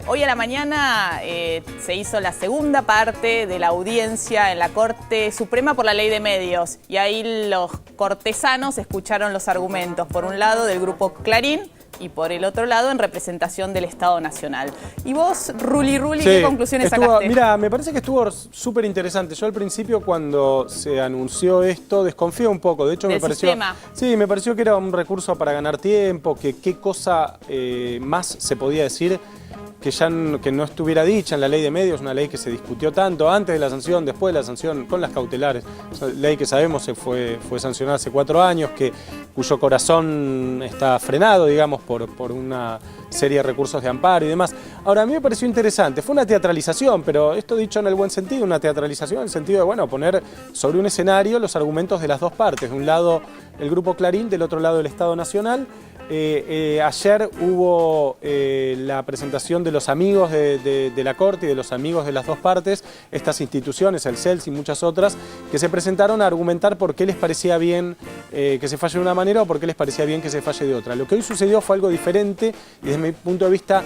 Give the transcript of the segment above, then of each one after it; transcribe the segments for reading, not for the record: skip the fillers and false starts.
Hoy a la mañana se hizo la segunda parte de la audiencia en la Corte Suprema por la Ley de Medios y ahí los cortesanos escucharon los argumentos, por un lado del grupo Clarín y por el otro lado en representación del Estado Nacional. Y vos, Ruli, Sí, ¿qué conclusiones sacaste? Mira, me parece que estuvo súper interesante. Yo al principio cuando se anunció esto desconfío un poco. De hecho me pareció... Sistema. Sí, me pareció que era un recurso para ganar tiempo, que qué cosa más se podía decir que no estuviera dicha en la Ley de Medios, una ley que se discutió tanto antes de la sanción, después de la sanción, con las cautelares. Es una ley que sabemos fue sancionada hace 4 años, cuyo corazón está frenado, digamos, por una serie de recursos de amparo y demás. Ahora, a mí me pareció interesante, fue una teatralización, pero esto dicho en el buen sentido, una teatralización en el sentido de, bueno, poner sobre un escenario los argumentos de las dos partes. De un lado el Grupo Clarín, del otro lado el Estado Nacional. Ayer hubo la presentación de los amigos de la Corte y de los amigos de las dos partes, estas instituciones, el CELS y muchas otras, que se presentaron a argumentar por qué les parecía bien que se falle de una manera o por qué les parecía bien que se falle de otra. Lo que hoy sucedió fue algo diferente y desde mi punto de vista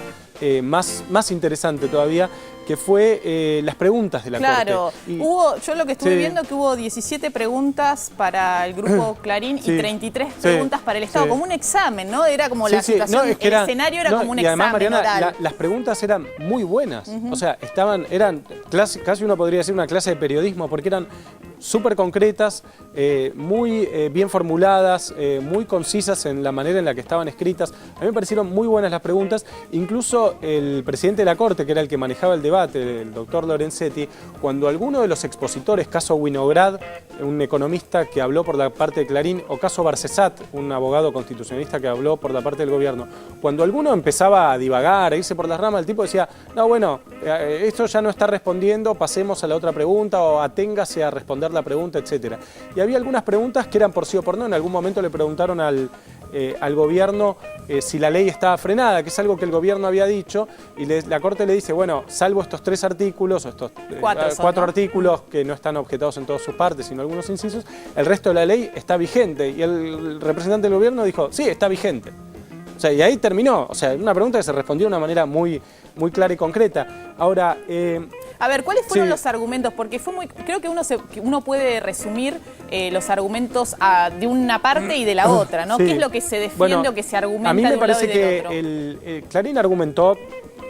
más interesante todavía, que fue las preguntas de la Corte. Claro, yo lo que estuve viendo que hubo 17 preguntas para el Grupo Clarín y 33 preguntas para el Estado, como un examen, ¿no? Era como la situación, el escenario era como un examen además, Mariana, oral. Las preguntas eran muy buenas, o sea, eran casi uno podría decir una clase de periodismo, porque eran súper concretas, muy bien formuladas, muy concisas en la manera en la que estaban escritas. A mí me parecieron muy buenas las preguntas, incluso el presidente de la Corte, que era el que manejaba el debate, el doctor Lorenzetti, cuando alguno de los expositores, caso Winograd, un economista que habló por la parte de Clarín, o caso Barcesat, un abogado constitucionalista que habló por la parte del gobierno, cuando alguno empezaba a divagar, a irse por las ramas, el tipo decía, no, bueno, esto ya no está respondiendo, pasemos a la otra pregunta o aténgase a responder la pregunta, etcétera. Y había algunas preguntas que eran por sí o por no. En algún momento le preguntaron al gobierno si la ley estaba frenada, que es algo que el gobierno había dicho, y la Corte le dice, bueno, salvo estos 3 artículos, o estos 4 artículos que no están objetados en todas sus partes, sino algunos incisos, el resto de la ley está vigente. Y el representante del gobierno dijo, sí, está vigente. O sea, y ahí terminó. O sea, una pregunta que se respondió de una manera muy clara y concreta. Ahora... A ver, ¿cuáles fueron los argumentos? Porque creo que uno puede resumir los argumentos de una parte y de la otra, ¿no? ¿Qué es lo que se defiende o que se argumenta de un lado y del otro? A mí me parece que Clarín argumentó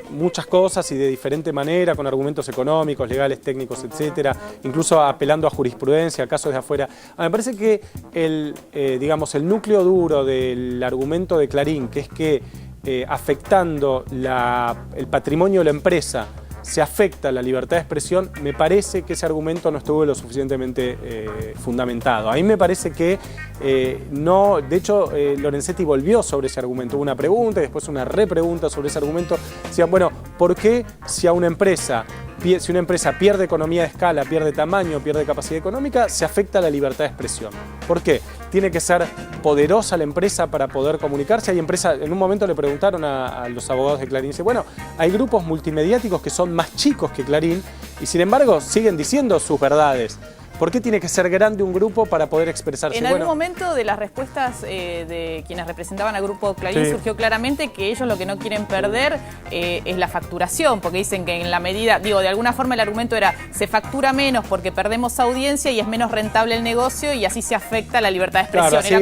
muchas cosas y de diferente manera, con argumentos económicos, legales, técnicos, etcétera, incluso apelando a jurisprudencia, a casos de afuera. Me parece que digamos, el núcleo duro del argumento de Clarín, que es que afectando el patrimonio de la empresa, se afecta la libertad de expresión, me parece que ese argumento no estuvo lo suficientemente fundamentado. A mí me parece que no, de hecho Lorenzetti volvió sobre ese argumento, hubo una pregunta y después una repregunta sobre ese argumento. Decían, bueno, ¿por qué si una empresa pierde economía de escala, pierde tamaño, pierde capacidad económica, se afecta la libertad de expresión? ¿Por qué? Tiene que ser poderosa la empresa para poder comunicarse. Hay empresas, en un momento le preguntaron a los abogados de Clarín, dice, bueno, hay grupos multimediáticos que son más chicos que Clarín y sin embargo siguen diciendo sus verdades. ¿Por qué tiene que ser grande un grupo para poder expresarse? En algún momento de las respuestas de quienes representaban al Grupo Clarín surgió claramente que ellos lo que no quieren perder es la facturación, porque dicen que en la medida, de alguna forma el argumento era, se factura menos porque perdemos audiencia y es menos rentable el negocio y así se afecta la libertad de expresión.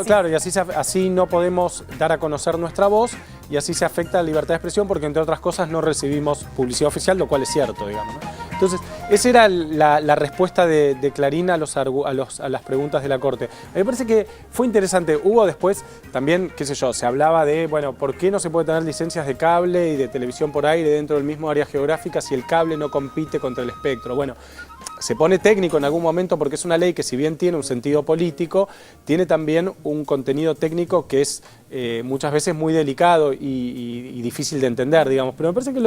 Claro, y así no podemos dar a conocer nuestra voz y así se afecta la libertad de expresión porque entre otras cosas no recibimos publicidad oficial, lo cual es cierto, digamos, ¿no? Entonces, esa era la respuesta de Clarín a las preguntas de la Corte. A mí me parece que fue interesante. Hubo después también, qué sé yo, se hablaba de, bueno, ¿por qué no se puede tener licencias de cable y de televisión por aire dentro del mismo área geográfica si el cable no compite contra el espectro? Bueno, se pone técnico en algún momento porque es una ley que si bien tiene un sentido político, tiene también un contenido técnico que es muchas veces muy delicado y difícil de entender, digamos. Pero me parece que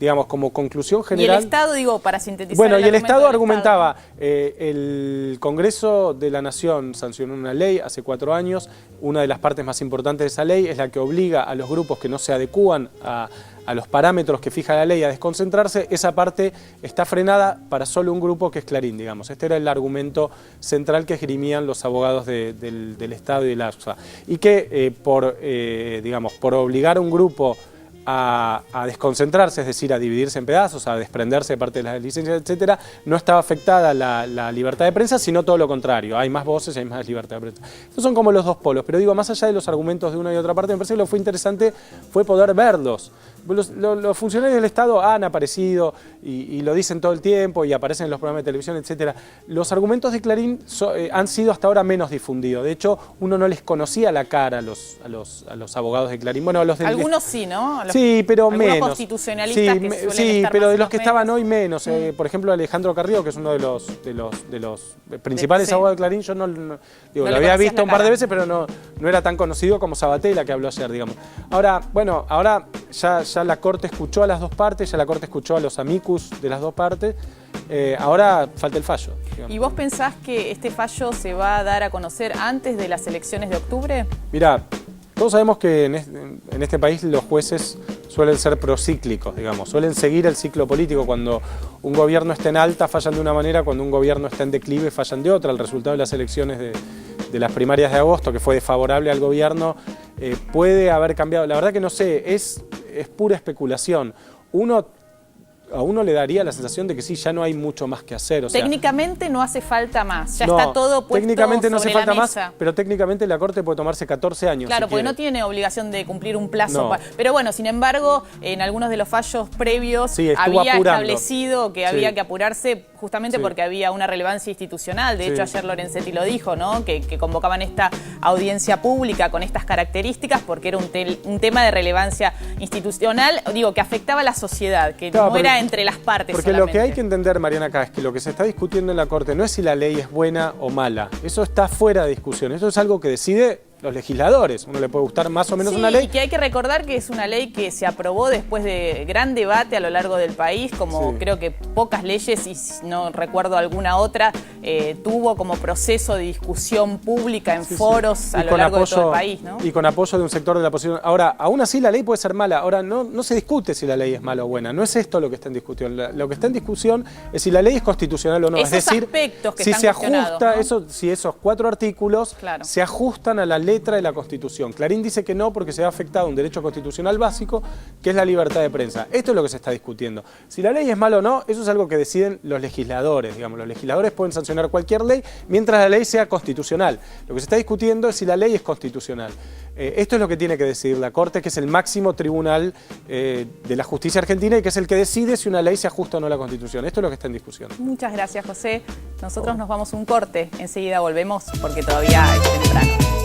digamos, como conclusión general... Y el Estado, para sintetizar... Bueno, y el Estado argumentaba, el Congreso de la Nación sancionó una ley hace 4 años, una de las partes más importantes de esa ley es la que obliga a los grupos que no se adecúan a los parámetros que fija la ley a desconcentrarse. Esa parte está frenada para solo un grupo que es Clarín, digamos. Este era el argumento central que esgrimían los abogados del Estado y de la AFSA. Y que por obligar a un grupo a desconcentrarse, es decir, a dividirse en pedazos, a desprenderse de parte de las licencias, etcétera, no estaba afectada la libertad de prensa, sino todo lo contrario. Hay más voces, hay más libertad de prensa. Estos son como los dos polos, pero digo, más allá de los argumentos de una y otra parte, me parece que lo que fue interesante fue poder verlos. Los funcionarios del Estado han aparecido y lo dicen todo el tiempo y aparecen en los programas de televisión, etcétera. Los argumentos de Clarín han sido hasta ahora menos difundidos. De hecho, uno no les conocía la cara a los abogados de Clarín. Bueno, algunos sí, ¿no? Sí, pero menos. Constitucionalistas sí, que suelen sí, estar pero más de en los que medios. estaban hoy menos. Por ejemplo, Alejandro Carrillo, que es uno de los principales Sí. abogados de Clarín, yo lo había visto un par de veces, pero no era tan conocido como Sabatella, que habló ayer, digamos. Ahora, bueno, ya la Corte escuchó a las dos partes, ya la Corte escuchó a los amicus de las dos partes. Ahora falta el fallo. Digamos. ¿Y vos pensás que este fallo se va a dar a conocer antes de las elecciones de octubre? Mirá, todos sabemos que en este país los jueces suelen ser procíclicos, digamos, suelen seguir el ciclo político. Cuando un gobierno está en alta fallan de una manera, cuando un gobierno está en declive fallan de otra. El resultado de las elecciones de las primarias de agosto, que fue desfavorable al gobierno, puede haber cambiado. La verdad que no sé, es pura especulación. A uno le daría la sensación de que sí, ya no hay mucho más que hacer. O sea, técnicamente no hace falta más, ya no, está todo puesto técnicamente no hace sobre falta la mesa. más, pero técnicamente la Corte puede tomarse 14 años. Claro, si porque quiere. no tiene obligación de cumplir un plazo. No. Pero bueno, sin embargo, en algunos de los fallos previos Sí, estuvo había apurando. establecido que Sí. había que apurarse justamente Sí. porque había una relevancia institucional. De Sí. hecho, ayer Lorenzetti lo dijo, ¿no? Que convocaban esta audiencia pública con estas características porque era un tema de relevancia institucional, digo, que afectaba a la sociedad, que Claro, no era entre las partes Porque solamente. lo que hay que entender, Mariana, acá es que lo que se está discutiendo en la Corte no es si la ley es buena o mala. Eso está fuera de discusión. Eso es algo que decide los legisladores. Uno le puede gustar más o menos una ley. Y que hay que recordar que es una ley que se aprobó después de gran debate a lo largo del país, como Sí. creo que pocas leyes, y no recuerdo alguna otra, tuvo como proceso de discusión pública en foros a lo largo de todo el país, ¿no? Y con apoyo de un sector de la oposición. Ahora, aún así la ley puede ser mala. Ahora, no se discute si la ley es mala o buena. No es esto lo que está en discusión. Lo que está en discusión es si la ley es constitucional o no. Esos es decir, aspectos que si están se cuestionados, ajusta, ¿no? si esos 4 artículos Claro. se ajustan a la letra de la Constitución. Clarín dice que no porque se ha afectado un derecho constitucional básico, que es la libertad de prensa. Esto es lo que se está discutiendo. Si la ley es mala o no, eso es algo que deciden los legisladores. Digamos, los legisladores pueden sancionar cualquier ley mientras la ley sea constitucional. Lo que se está discutiendo es si la ley es constitucional. Esto es lo que tiene que decidir la Corte, que es el máximo tribunal de la justicia argentina y que es el que decide si una ley se ajusta o no a la Constitución. Esto es lo que está en discusión. Muchas gracias, José. Nosotros nos vamos a un corte. Enseguida volvemos porque todavía es temprano.